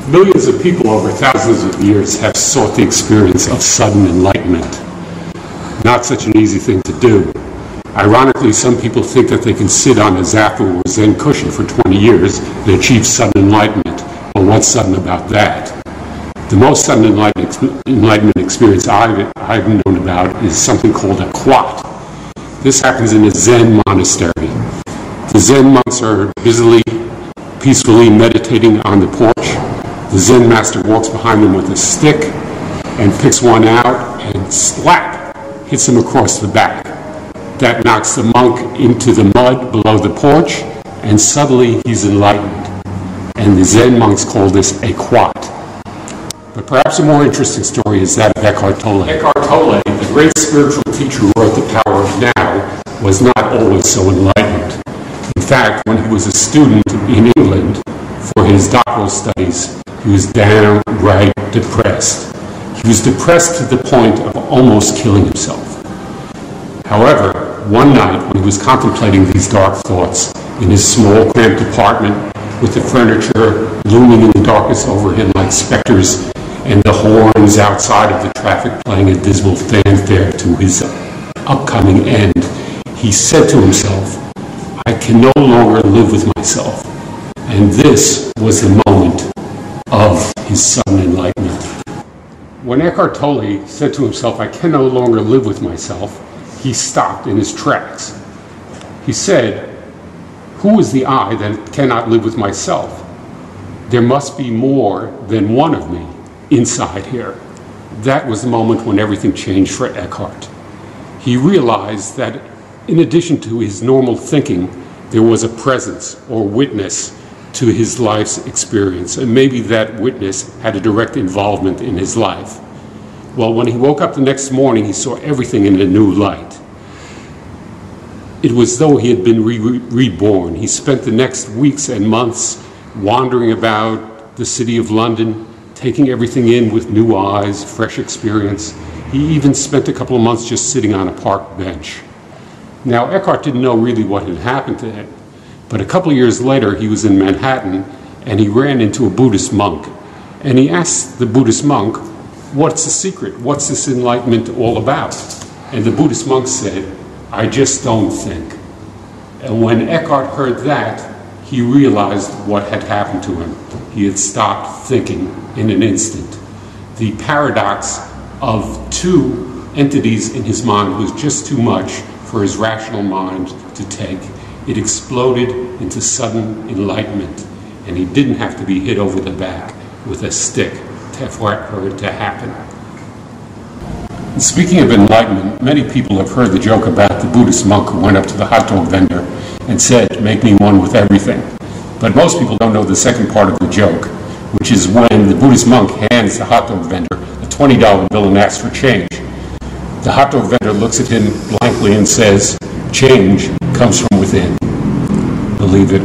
Millions of people over thousands of years have sought the experience of sudden enlightenment. Not such an easy thing to do. Ironically, some people think that they can sit on a Zafu or Zen cushion for 20 years and achieve sudden enlightenment. Well, what's sudden about that? The most sudden enlightenment experience I've known about is something called a quat. This happens in a Zen monastery. The Zen monks are peacefully meditating on the porch. The Zen master walks behind them with a stick and picks one out and slap, hits him across the back. That knocks the monk into the mud below the porch, and suddenly he's enlightened. And the Zen monks call this a quat. But perhaps a more interesting story is that of Eckhart Tolle. Eckhart Tolle, the great spiritual teacher who wrote The Power of Now, was not always so enlightened. In fact, when he was a student in England for his doctoral studies, he was downright depressed. He was depressed to the point of almost killing himself. However, one night when he was contemplating these dark thoughts in his small, cramped apartment, with the furniture looming in the darkness over him like specters, and the horns outside of the traffic playing a dismal fanfare to his upcoming end, he said to himself, "I can no longer live with myself." And this was the moment of his sudden enlightenment. When Eckhart Tolle said to himself, "I can no longer live with myself," he stopped in his tracks. He said, "Who is the I that cannot live with myself? There must be more than one of me inside here." That was the moment when everything changed for Eckhart. He realized that in addition to his normal thinking, there was a presence or witness to his life's experience, and maybe that witness had a direct involvement in his life. Well, when he woke up the next morning, he saw everything in a new light. It was as though he had been reborn. He spent the next weeks and months wandering about the city of London, taking everything in with new eyes, fresh experience. He even spent a couple of months just sitting on a park bench. Now, Eckhart didn't know really what had happened to him, but a couple of years later, he was in Manhattan, and he ran into a Buddhist monk. And he asked the Buddhist monk, "What's the secret? What's this enlightenment all about?" And the Buddhist monk said, "I just don't think." And when Eckhart heard that, he realized what had happened to him. He had stopped thinking in an instant. The paradox of two entities in his mind was just too much for his rational mind to take. It exploded into sudden enlightenment, and he didn't have to be hit over the back with a stick for it to happen. Speaking of enlightenment, many people have heard the joke about the Buddhist monk who went up to the hot dog vendor and said, "Make me one with everything." But most people don't know the second part of the joke, which is when the Buddhist monk hands the hot dog vendor a $20 bill and asks for change. The hot dog vendor looks at him blankly and says, "Change comes from within." Believe it